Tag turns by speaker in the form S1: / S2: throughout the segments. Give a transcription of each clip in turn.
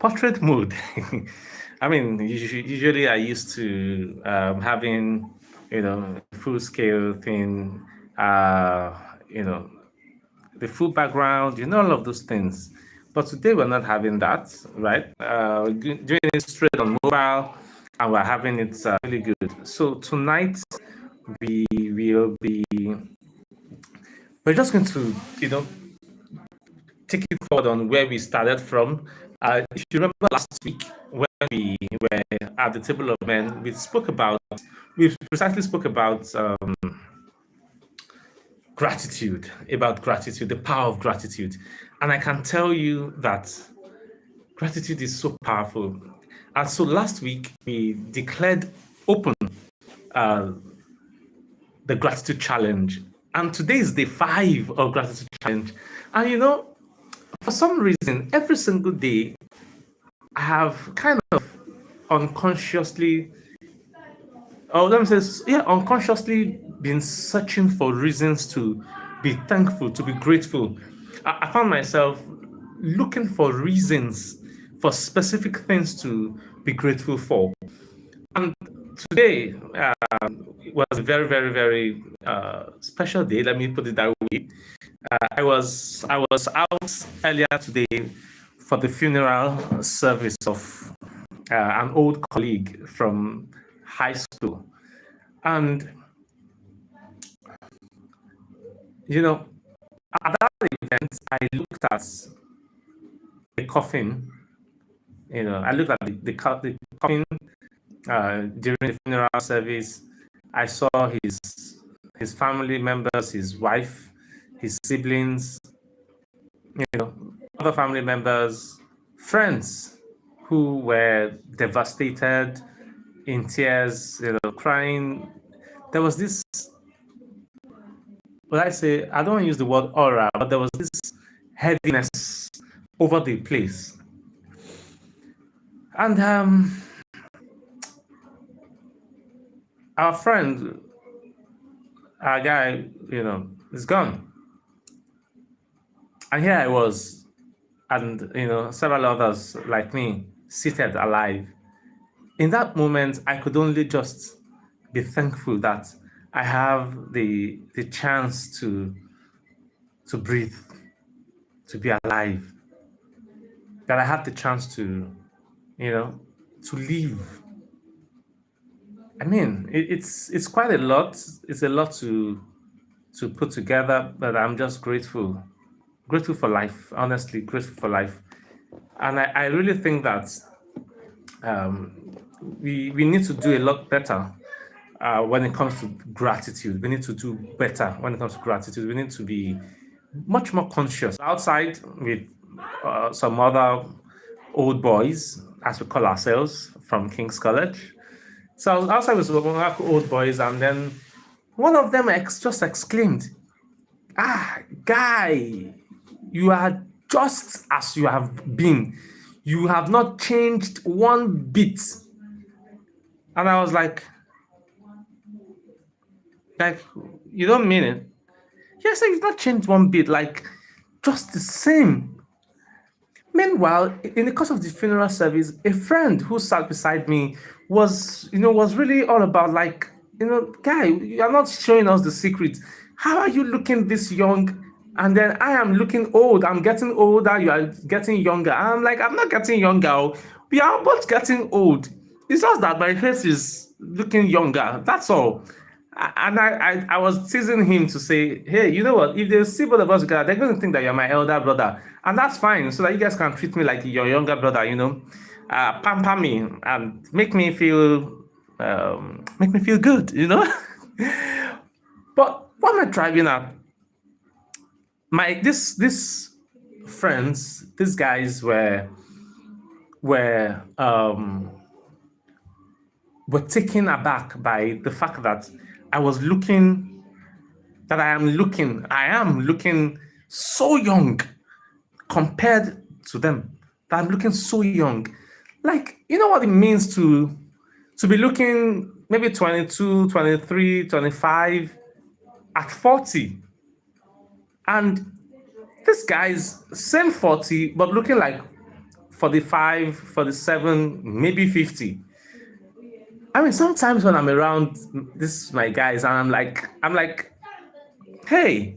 S1: portrait mode. I mean, usually I used to having, full scale thing, uh, you know, the full background, all of those things. But today we're not having that, right? Doing it straight on mobile, and we're having it really good. So tonight we will be, we're just going to, take it forward on where we started from. If you remember last week when we were at the table of men, we precisely spoke about gratitude, the power of gratitude. And I can tell you that gratitude is so powerful. And so last week we declared open uh, the gratitude challenge. And today is day 5 of gratitude challenge. And for some reason, every single day, I have kind of unconsciously, or let me say, yeah, unconsciously been searching for reasons to be thankful, to be grateful. I found myself looking for reasons for specific things to be grateful for. And today was a very, very, very special day. Let me put it that way. I was out earlier today for the funeral service of an old colleague from high school, and at that event I looked at the coffin. I looked at the coffin during the funeral service. I saw his family members, his wife, his siblings, other family members, friends who were devastated, in tears, crying. There was this, I don't want to use the word aura, but there was this heaviness over the place. And our friend, our guy, is gone. And here I was, and several others like me, seated alive. In that moment, I could only just be thankful that I have the chance to breathe, to be alive, that I have the chance to live. I mean, it's quite a lot. It's a lot to put together, but I'm just grateful for life. Honestly, grateful for life, and I really think that we need to do a lot better when it comes to gratitude. We need to do better when it comes to gratitude. We need to be much more conscious outside with some other old boys, as we call ourselves, from King's College. So I was outside with some old boys, and then one of them just exclaimed, guy, you are just as you have been. You have not changed one bit. And I was like, you don't mean it? Yes, you've not changed one bit, just the same. Meanwhile, in the course of the funeral service, a friend who sat beside me was really all about guy, you are not showing us the secret. How are you looking this young? And then I am looking old. I'm getting older. You are getting younger. I'm like, I'm not getting younger. We are both getting old. It's just that my face is looking younger. That's all. And I was teasing him to say, hey, you know what? If they see both of us together, they're going to think that you're my elder brother. And that's fine, so that you guys can treat me like your younger brother, pamper me and make me feel good, But what am I driving at? This friends, these guys were taken aback by the fact that I am looking so young compared to them. That I'm looking so young. You know what it means to be looking maybe 22, 23, 25 at 40. And this guy's same 40, but looking like 45, 47, maybe 50. I mean, sometimes when I'm around this my guys and I'm like, hey,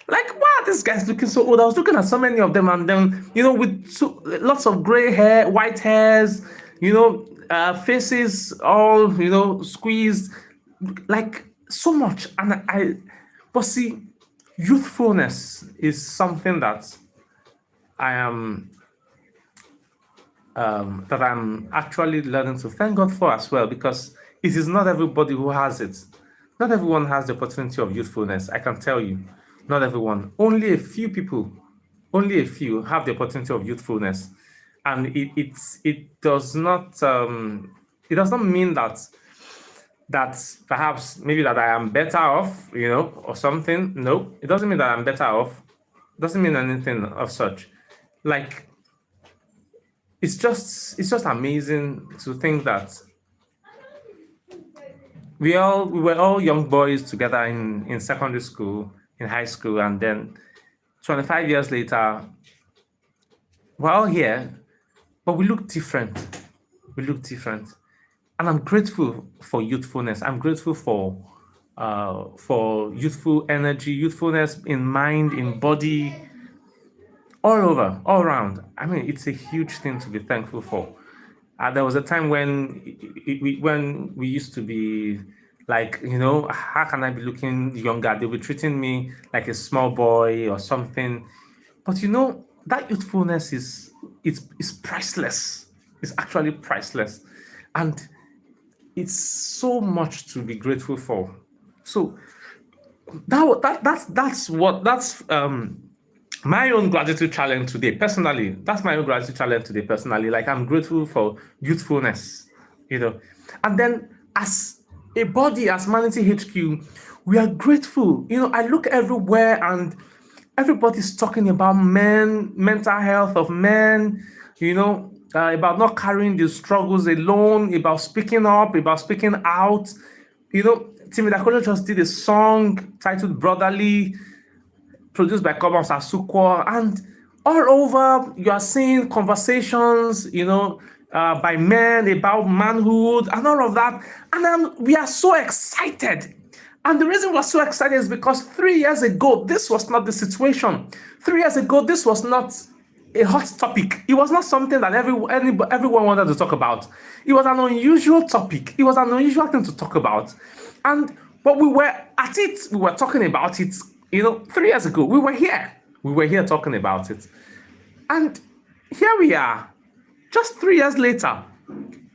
S1: like, wow, this guy's looking so old. I was looking at so many of them, and then, with lots of gray hair, white hairs, faces all, squeezed, like so much. But see, youthfulness is something I am, that I'm actually learning to thank God for as well, because it is not everybody who has it. Not everyone has the opportunity of youthfulness. I can tell you, not everyone. Only a few people, only a few have the opportunity of youthfulness, and it does not mean that perhaps maybe that I am better off, or something. No, it doesn't mean that I'm better off. It doesn't mean anything of such. Like, it's just amazing to think that we were all young boys together in secondary school, in high school, and then 25 years later, we're all here, but we look different. We look different. And I'm grateful for youthfulness. I'm grateful for youthful energy, youthfulness in mind, in body, all over, all around. I mean, it's a huge thing to be thankful for. There was a time when we used to be like, how can I be looking younger? They'll be treating me like a small boy or something. But that youthfulness is priceless. It's actually priceless. And it's so much to be grateful for. So that's my own gratitude challenge today, personally. That's my own gratitude challenge today, personally. Like, I'm grateful for youthfulness, And then, as a body, as ManityHQ, we are grateful. I look everywhere and everybody's talking about men, mental health of men, about not carrying the struggles alone, about speaking up, about speaking out. Timmy Dakolo just did a song titled Brotherly, produced by Kobam Sasukwo, and all over you are seeing conversations, by men about manhood and all of that. And we are so excited. And the reason we're so excited is because 3 years ago, this was not the situation. 3 years ago, this was not a hot topic. It was not something that everyone wanted to talk about. It was an unusual topic. It was an unusual thing to talk about. But we were at it. We were talking about it. 3 years ago, we were here. We were here talking about it. And here we are, just 3 years later.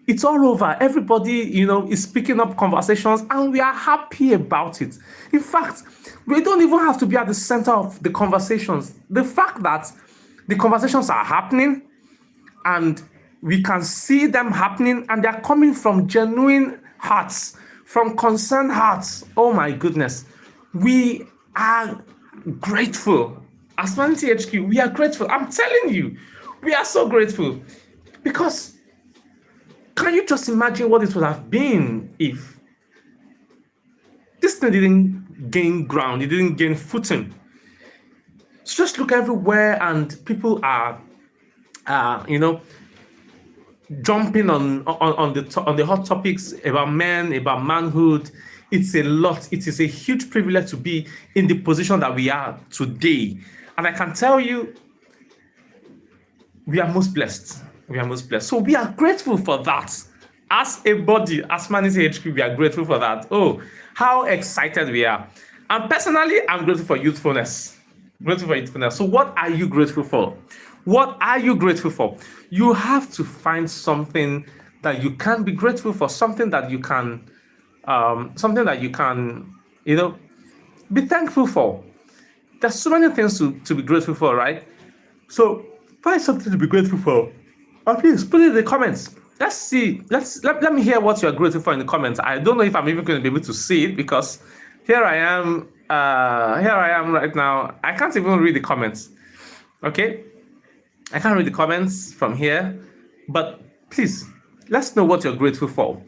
S1: It's all over. Everybody, is picking up conversations, and we are happy about it. In fact, we don't even have to be at the center of the conversations. The fact that the conversations are happening and we can see them happening, and they're coming from genuine hearts, from concerned hearts. Oh my goodness. We are grateful. As ManityHQ, we are grateful. I'm telling you, we are so grateful. Because can you just imagine what it would have been if this thing didn't gain ground, it didn't gain footing? So just look everywhere, and people are, jumping on the hot topics about men, about manhood. It's a lot. It is a huge privilege to be in the position that we are today, and I can tell you, we are most blessed. We are most blessed. So we are grateful for that. As a body, as ManityHQ, we are grateful for that. Oh, how excited we are. And personally, I'm grateful for youthfulness. Grateful for youthfulness. So what are you grateful for? What are you grateful for? You have to find something that you can be grateful for, something that you can, be thankful for. There's so many things to be grateful for, right? So find something to be grateful for. And please put it in the comments. Let's see. Let me hear what you're grateful for in the comments. I don't know if I'm even going to be able to see it, because here I am. Here I am right now. I can't even read the comments. Okay, I can't read the comments from here. But please, let's know what you're grateful for.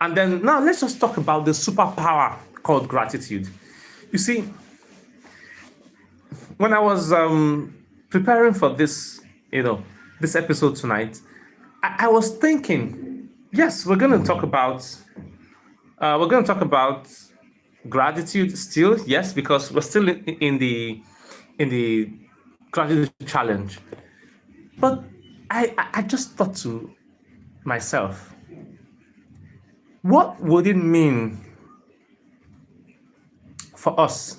S1: And then now let's just talk about the superpower called gratitude. You see, when I was preparing for this this episode tonight, I was thinking, yes, we're going to talk about gratitude still, yes, because we're still in the gratitude challenge. But I just thought to myself, what would it mean for us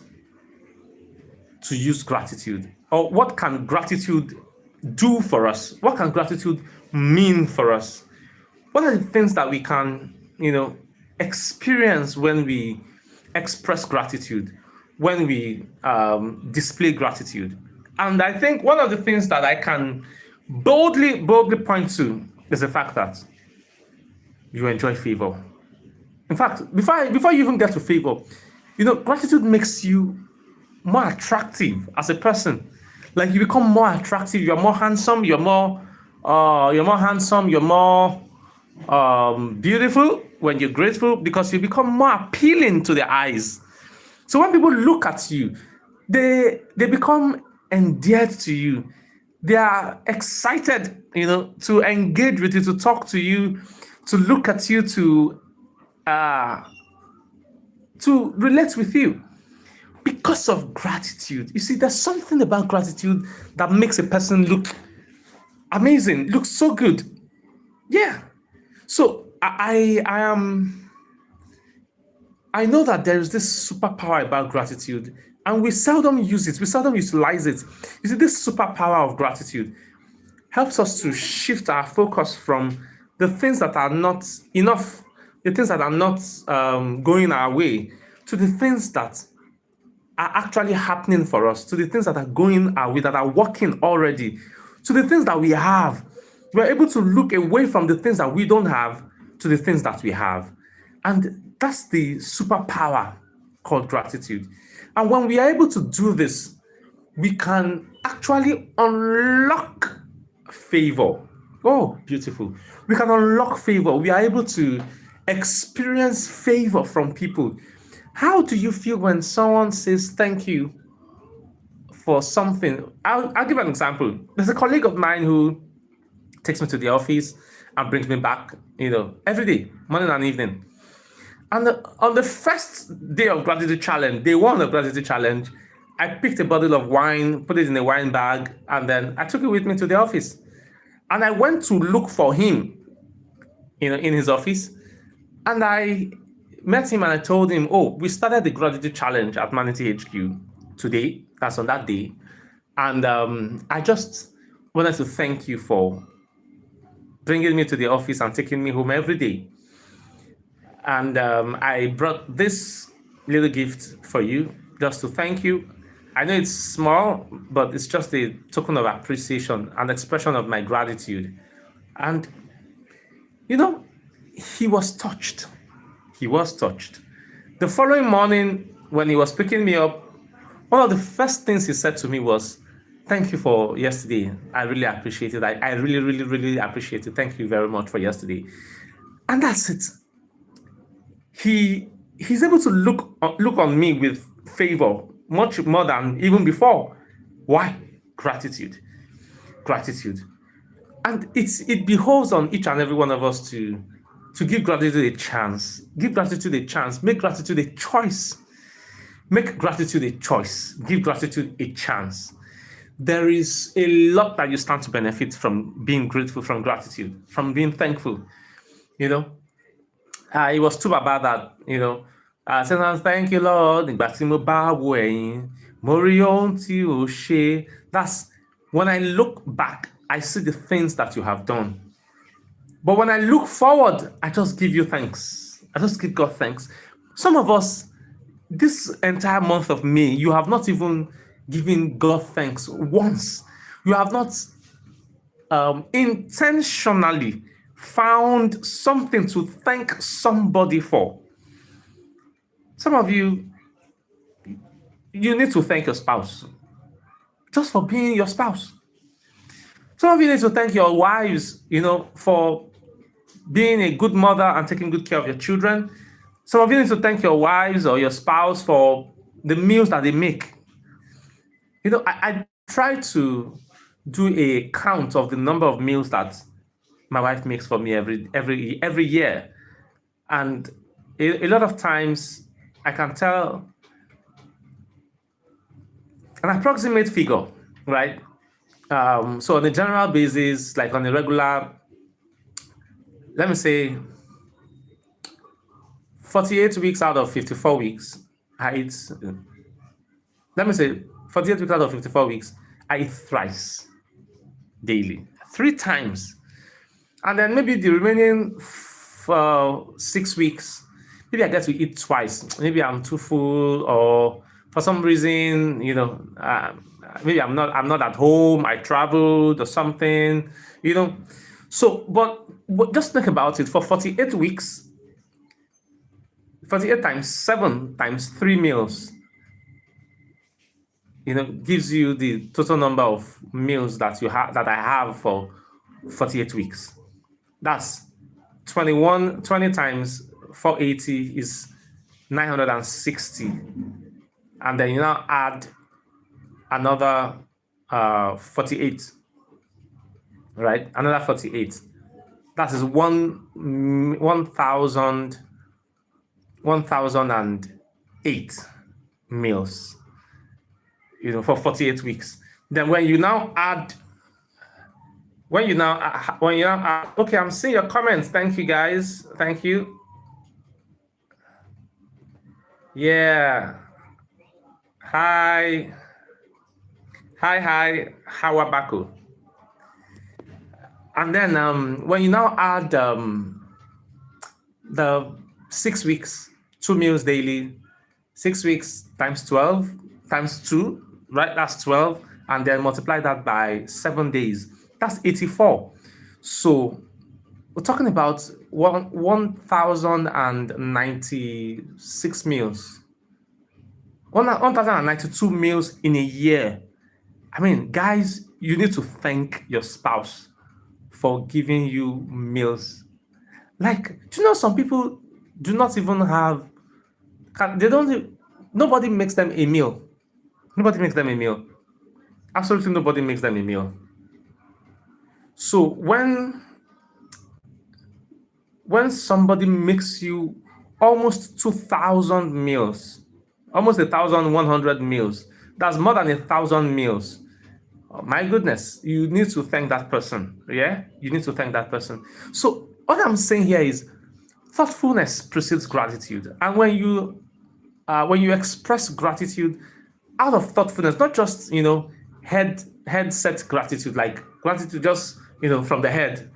S1: to use gratitude? Or what can gratitude do for us? What can gratitude mean for us? What are the things that we can, experience when we express gratitude, when we display gratitude? And I think one of the things that I can boldly point to is the fact that you enjoy favor. In fact, before you even get to favor, gratitude makes you more attractive as a person. Like you become more attractive. You're more handsome. You're more handsome. You're more beautiful when you're grateful because you become more appealing to their eyes. So when people look at you, they become endeared to you. They are excited, to engage with you, to talk to you, to look at you, uh, to relate with you because of gratitude. You see, there's something about gratitude that makes a person look amazing, look so good. Yeah. So I know that there is this superpower about gratitude, and we seldom use it. We seldom utilize it. You see, this superpower of gratitude helps us to shift our focus from the things that are not enough, the things that are not going our way, to the things that are actually happening for us, to the things that are going our way, that are working already, to the things that we have. We're able to look away from the things that we don't have to the things that we have. And that's the superpower called gratitude. And when we are able to do this, we can actually unlock favor. Oh, beautiful. We can unlock favor. We are able to experience favor from people. How do you feel when someone says thank you for something? I'll give an example. There's a colleague of mine who takes me to the office and brings me back, every day, morning and evening. And on the first day of gratitude challenge, day one of gratitude challenge, I picked a bottle of wine, put it in a wine bag, and then I took it with me to the office. And I went to look for him, in his office. And I met him and I told him, oh, we started the gratitude challenge at ManityHQ today. That's on that day. And I just wanted to thank you for bringing me to the office and taking me home every day. And I brought this little gift for you just to thank you. I know it's small, but it's just a token of appreciation, an expression of my gratitude. And, he was touched. He was touched. The following morning, when he was picking me up, one of the first things he said to me was, thank you for yesterday. I really appreciate it. I really, really, really appreciate it. Thank you very much for yesterday. And that's it. He's able to look on me with favor much more than even before. Why? Gratitude. And it behoves on each and every one of us to give gratitude a chance. Give gratitude a chance. Make gratitude a choice. Make gratitude a choice. Give gratitude a chance. There is a lot that you stand to benefit from being grateful, from gratitude, from being thankful. It was too bad that, saying, thank you, Lord. That's when I look back, I see the things that you have done. But when I look forward, I just give you thanks. I just give God thanks. Some of us, this entire month of May, you have not even given God thanks once. You have not intentionally found something to thank somebody for. Some of you need to thank your spouse just for being your spouse. Some of you need to thank your wives, for being a good mother and taking good care of your children. Some of you need to thank your wives or your spouse for the meals that they make. I try to do a count of the number of meals that my wife makes for me every year, and a lot of times I can tell an approximate figure, right? So on a general basis, like on a regular, let me say 48 weeks out of 54 weeks, I eat, let me say 48 weeks out of 54 weeks, I eat thrice daily, three times. And then maybe the remaining 6 weeks, maybe I get to eat twice. Maybe I'm too full, or for some reason, maybe I'm not at home. I traveled or something, you know. So, but just think about it. For 48 weeks, 48 times 7 times 3 meals, gives you the total number of meals that I have for 48 weeks. That's 20 times 480 is 960. And then you now add another 48, right? Another 48. That is 1,008 meals, for 48 weeks. Then when you now add, okay, I'm seeing your comments. Thank you, guys. Thank you. Yeah. Hi. How are Baku? And then when you now add the 6 weeks, 2 meals daily, 6 weeks times 12 times 2, right? That's 12. And then multiply that by 7 days. That's 84. So we're talking about 1,096 meals. 1,092 meals in a year. I mean, guys, you need to thank your spouse for giving you meals. Like, do you know some people do not even have, nobody makes them a meal. Nobody makes them a meal. Absolutely nobody makes them a meal. So when somebody makes you almost 2,000 meals, almost 1,100 meals, that's more than 1,000 meals. Oh, my goodness, you need to thank that person. Yeah, you need to thank that person. So what I'm saying here is thoughtfulness precedes gratitude, and when you express gratitude out of thoughtfulness, not just headset gratitude, like gratitude just from the head.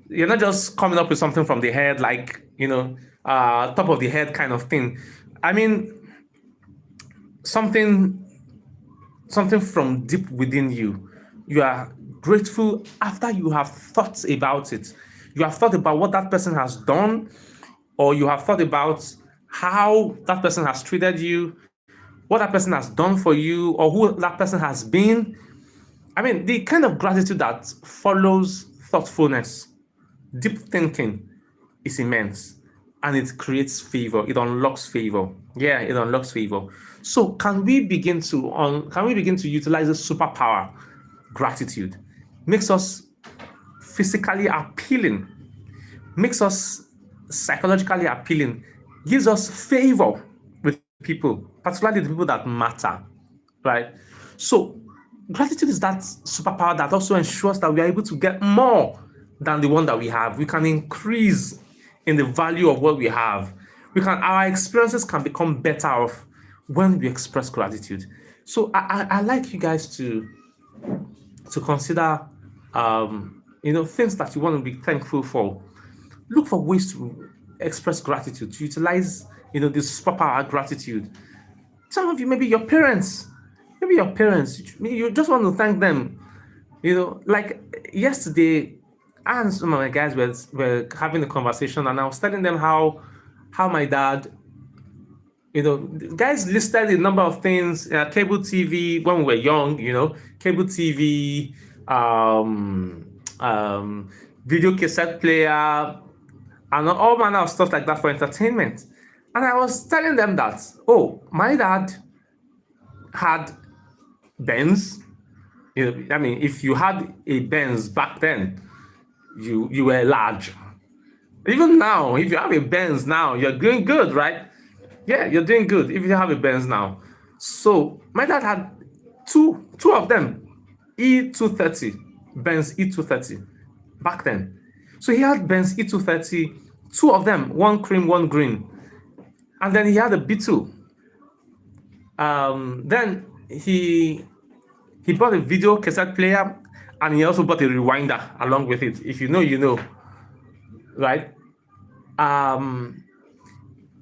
S1: You're not just coming up with something from the head, like top of the head kind of thing. I mean, something from deep within you. You are grateful after you have thought about it. You have thought about what that person has done, or you have thought about how that person has treated you, what that person has done for you, or who that person has been. I mean, the kind of gratitude that follows thoughtfulness, deep thinking, is immense, and it creates favor. It unlocks favor. Yeah, it unlocks favor. So can we begin to utilize the superpower, gratitude? Makes us physically appealing, makes us psychologically appealing, gives us favor with people, particularly the people that matter, right? So gratitude is that superpower that also ensures that we are able to get more than the one that we have. We can increase in the value of what we have. Our experiences can become better off when we express gratitude. So I like you guys to consider things that you want to be thankful for. Look for ways to express gratitude, to utilize this superpower gratitude. Some of you, maybe your parents, you just want to thank them. Like yesterday, I and some of my guys were having a conversation, and I was telling them how my dad, guys listed a number of things, cable TV when we were young, cable TV, video cassette player, and all manner of stuff like that for entertainment. And I was telling them that, my dad had Benz, I mean, if you had a Benz back then, you were large. Even now, if you have a Benz now, you're doing good, right? Yeah, you're doing good if you have a Benz now. So my dad had two of them, E230, Benz E230 back then. So he had Benz E230, two of them, one cream, one green. And then he had a B2. Then he bought a video cassette player, and he also bought a rewinder along with it. If you know, you know, right?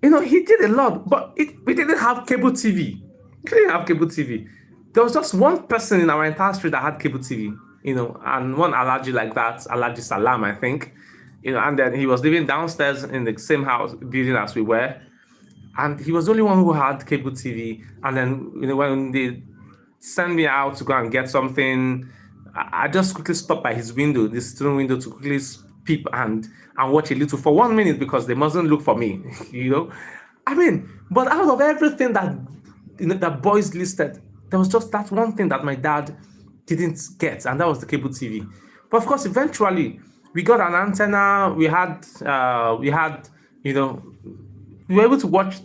S1: He did a lot, but we didn't have cable TV. We didn't have cable TV. There was just one person in our entire street that had cable TV, and one allergy like that, allergy Salam, I think, and then he was living downstairs in the same house building as we were, and he was the only one who had cable TV. And then, when they send me out to go and get something, I just quickly stop by his window, this student window, to quickly peep and watch a little for 1 minute, because they mustn't look for me, I mean, but out of everything that that boys listed, there was just that one thing that my dad didn't get, and that was the cable TV. But of course, eventually we got an antenna. We were able to watch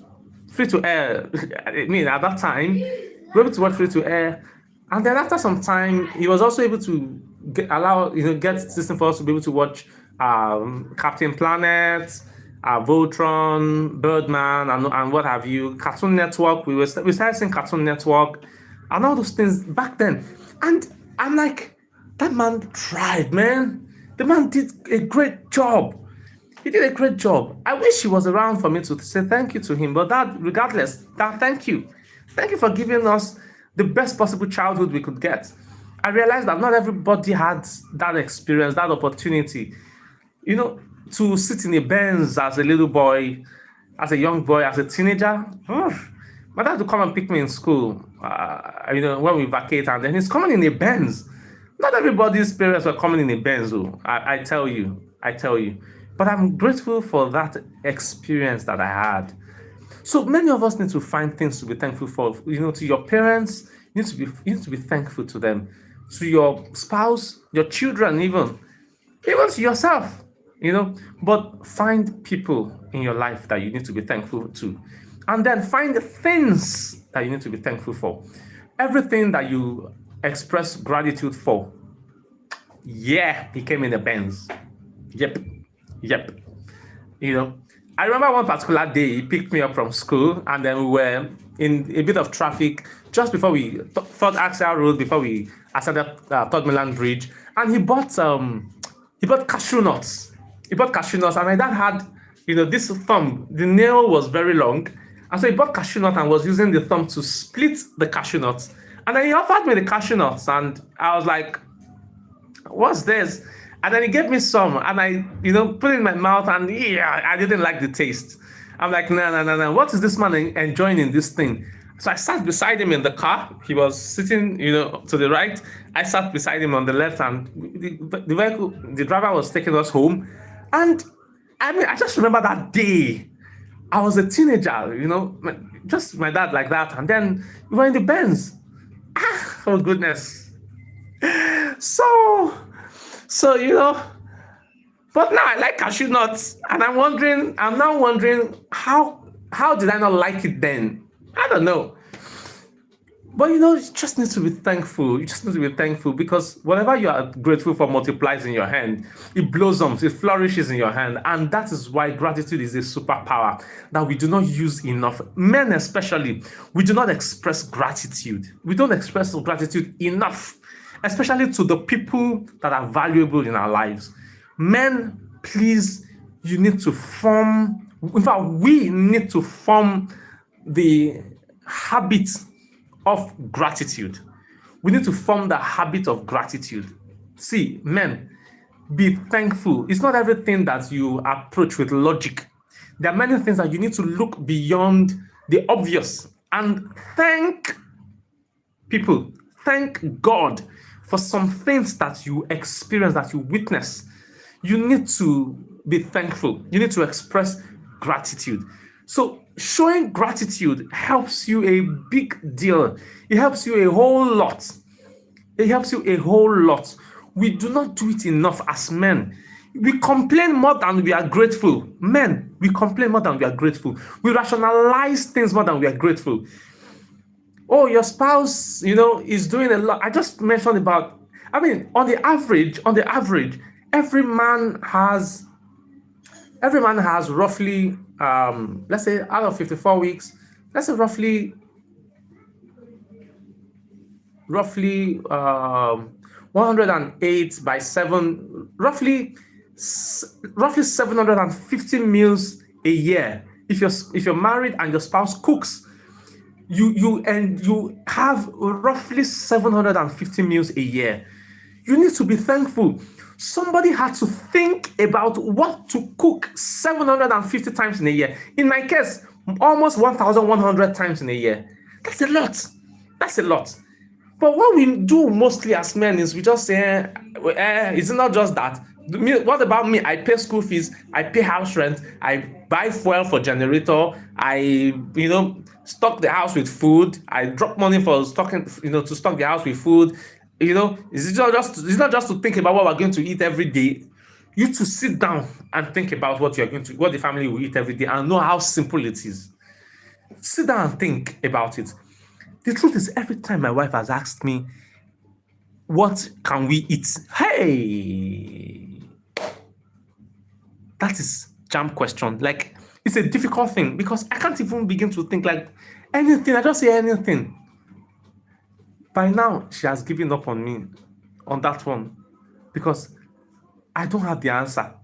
S1: free to air. I mean, at that time, we were able to watch free to air, and then after some time, he was also able to get system for us to be able to watch Captain Planet, Voltron, Birdman, and what have you. Cartoon Network. We started seeing Cartoon Network, and all those things back then. And I'm like, that man tried, man. The man did a great job. He did a great job. I wish he was around for me to say thank you to him. But regardless, thank you. Thank you for giving us the best possible childhood we could get. I realized that not everybody had that experience, that opportunity, to sit in a Benz as a little boy, as a young boy, as a teenager. My dad would come and pick me in school, when we vacate, and then he's coming in a Benz. Not everybody's parents were coming in a Benz, though. I tell you. But I'm grateful for that experience that I had. So many of us need to find things to be thankful for. To your parents, you need to be thankful to them. To your spouse, your children, even to yourself. But find people in your life that you need to be thankful to. And then find the things that you need to be thankful for. Everything that you express gratitude for. Yeah, he came in a Benz. Yep. I remember one particular day he picked me up from school, and then we were in a bit of traffic just before we Third Axel Road, before we ascended Third Milan Bridge, and he bought cashew nuts. He bought cashew nuts, and my dad had this thumb. The nail was very long, and so he bought cashew nut and was using the thumb to split the cashew nuts. And then he offered me the cashew nuts, and I was like, "What's this?" And then he gave me some, and I, put it in my mouth, and I didn't like the taste. I'm like, no. What is this man enjoying in this thing? So I sat beside him in the car. He was sitting, to the right. I sat beside him on the left, and the driver was taking us home. And I mean, I just remember that day. I was a teenager, just my dad like that. And then we were in the Benz. Oh, goodness. So, but now I like cashew nuts, and I'm now wondering how did I not like it then? I don't know. But you just need to be thankful. You just need to be thankful, because whatever you are grateful for multiplies in your hand. It blossoms, it flourishes in your hand. And that is why gratitude is a superpower that we do not use enough. Men especially, we do not express gratitude. We don't express gratitude enough, especially to the people that are valuable in our lives. Men, please, you need to form, in fact, we need to form the habit of gratitude. We need to form the habit of gratitude. See, men, be thankful. It's not everything that you approach with logic. There are many things that you need to look beyond the obvious and thank people. Thank God for some things that you experience, that you witness. You need to be thankful. You need to express gratitude. So showing gratitude helps you a big deal. It helps you a whole lot. It helps you a whole lot. We do not do it enough as men. We complain more than we are grateful. Men, we complain more than we are grateful. We rationalize things more than we are grateful. Oh, your spouse, is doing a lot. I just mentioned about, on the average, every man has roughly, let's say out of 54 weeks, let's say roughly 108 by 7, roughly 750 meals a year. If you're married and your spouse cooks, you have roughly 750 meals a year. You need to be thankful. Somebody had to think about what to cook 750 times in a year. In my case, almost 1,100 times in a year. That's a lot. That's a lot. But what we do mostly as men is we just say, it's not just that. What about me? I pay school fees, I pay house rent, I buy fuel for generator, I stock the house with food, I drop money for stocking, to stock the house with food. It's not just to think about what we're going to eat every day. You to sit down and think about what the family will eat every day, and know how simple it is. Sit down and think about it. The truth is, every time my wife has asked me, what can we eat? Hey, that is jam question. Like, it's a difficult thing because I can't even begin to think like anything. I just say anything. By now, she has given up on me on that one because I don't have the answer.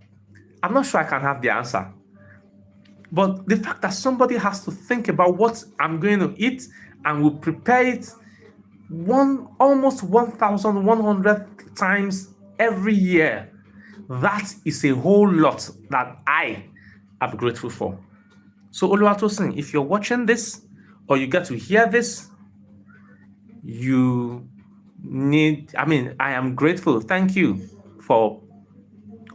S1: I'm not sure I can have the answer. But the fact that somebody has to think about what I'm going to eat and will prepare it almost 1,100 times every year, that is a whole lot that I am grateful for. So Oluwatosin, if you're watching this or you get to hear this, I am grateful. Thank you for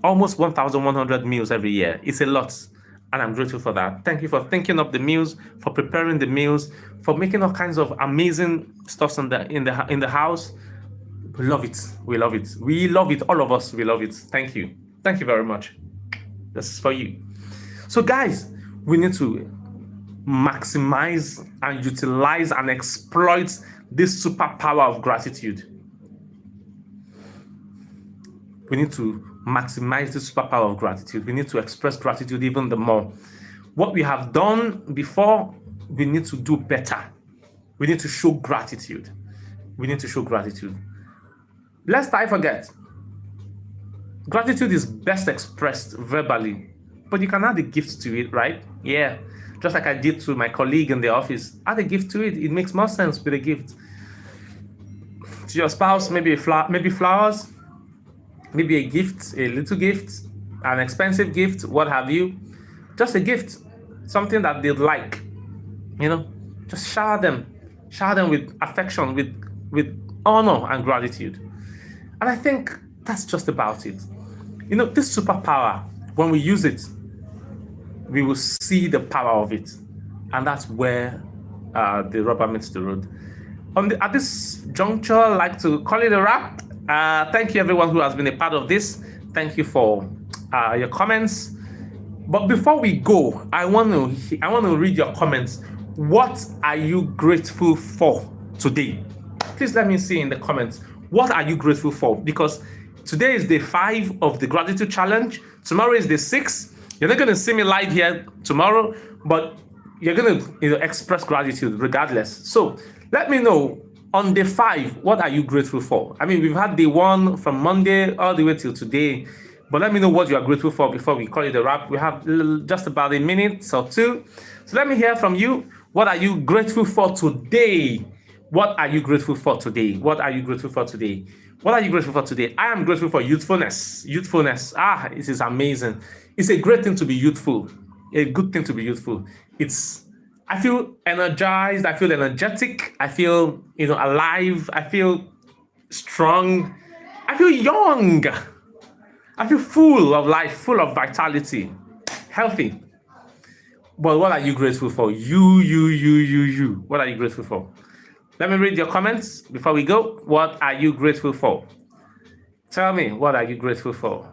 S1: almost 1,100 meals every year. It's a lot, and I'm grateful for that. Thank you for thinking up the meals, for preparing the meals, for making all kinds of amazing stuff in the house. We love it. We love it. We love it. All of us, we love it. Thank you. Thank you very much. This is for you. So guys, we need to maximize and utilize and exploit this superpower of gratitude. We need to maximize the superpower of gratitude. We need to express gratitude even the more. What we have done before, we need to do better. We need to show gratitude. We need to show gratitude. Lest I forget, gratitude is best expressed verbally, but you can add a gift to it, right? Yeah, just like I did to my colleague in the office. Add a gift to it. It makes more sense with a gift. To your spouse, maybe flowers, maybe a gift, a little gift, an expensive gift, what have you. Just a gift, something that they'd like. Just shower them with affection, with honor and gratitude. And I think that's just about it. This superpower, when we use it, we will see the power of it. And that's where the rubber meets the road. At this juncture, I'd like to call it a wrap. Thank you everyone who has been a part of this. Thank you for your comments. But before we go, I want to read your comments. What are you grateful for today? Please let me see in the comments. What are you grateful for? Because today is day 5 of the gratitude challenge. Tomorrow is day 6. You're not going to see me live here tomorrow, but you're going to express gratitude regardless. So let me know on day 5, what are you grateful for? We've had day 1 from Monday all the way till today, but let me know what you are grateful for before we call it a wrap. We have just about a minute or 2. So let me hear from you. What are you grateful for today? What are you grateful for today? What are you grateful for today? What are you grateful for today? I am grateful for youthfulness. Youthfulness. It is amazing. It's a great thing to be youthful. A good thing to be youthful. I feel energized. I feel energetic. I feel, alive. I feel strong. I feel young. I feel full of life, full of vitality, healthy. But what are you grateful for? You. What are you grateful for? Let me read your comments before we go. What are you grateful for? Tell me, what are you grateful for?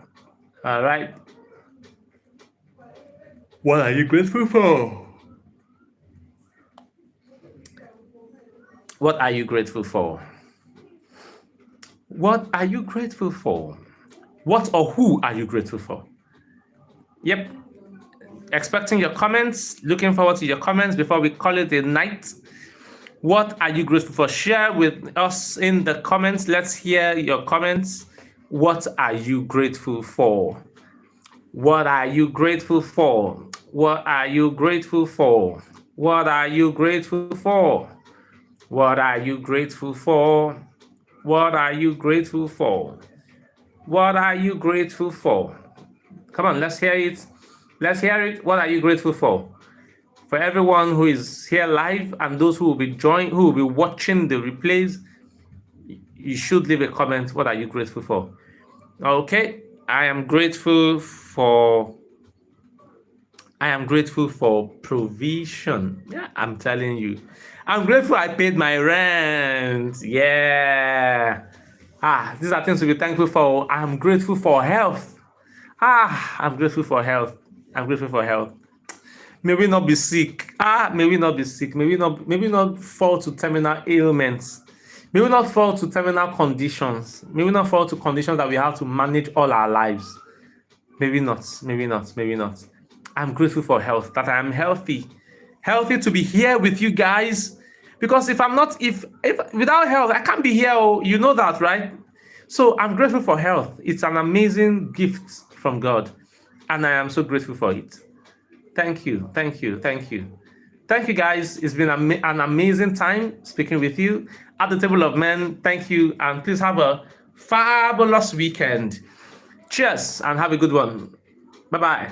S1: All right. What are you grateful for? What are you grateful for? What are you grateful for? What or who are you grateful for? Yep. Expecting your comments. Looking forward to your comments before we call it a night. What are you grateful for? Share with us in the comments. Let's hear your comments. What are you grateful for? What are you grateful for? What are you grateful for? What are you grateful for? What are you grateful for? What are you grateful for? What are you grateful for? Come on, let's hear it. Let's hear it. What are you grateful for? For everyone who is here live and those who will be watching the replays, you should leave a comment. What are you grateful for? Okay, I am grateful for provision. Yeah, I'm telling you. I'm grateful I paid my rent. Yeah. These are things to be thankful for. I'm grateful for health. I'm grateful for health. I'm grateful for health. May we not be sick. May we not be sick. May we not fall to terminal ailments. May we not fall to terminal conditions. May we not fall to conditions that we have to manage all our lives. Maybe not. Maybe not. Maybe not. I'm grateful for health, that I am healthy. Healthy to be here with you guys. Because if without health, I can't be here. Oh, you know that, right? So I'm grateful for health. It's an amazing gift from God. And I am so grateful for it. Thank you. Thank you. Thank you. Thank you, guys. It's been an amazing time speaking with you at the table of men. Thank you. And please have a fabulous weekend. Cheers and have a good one. Bye-bye.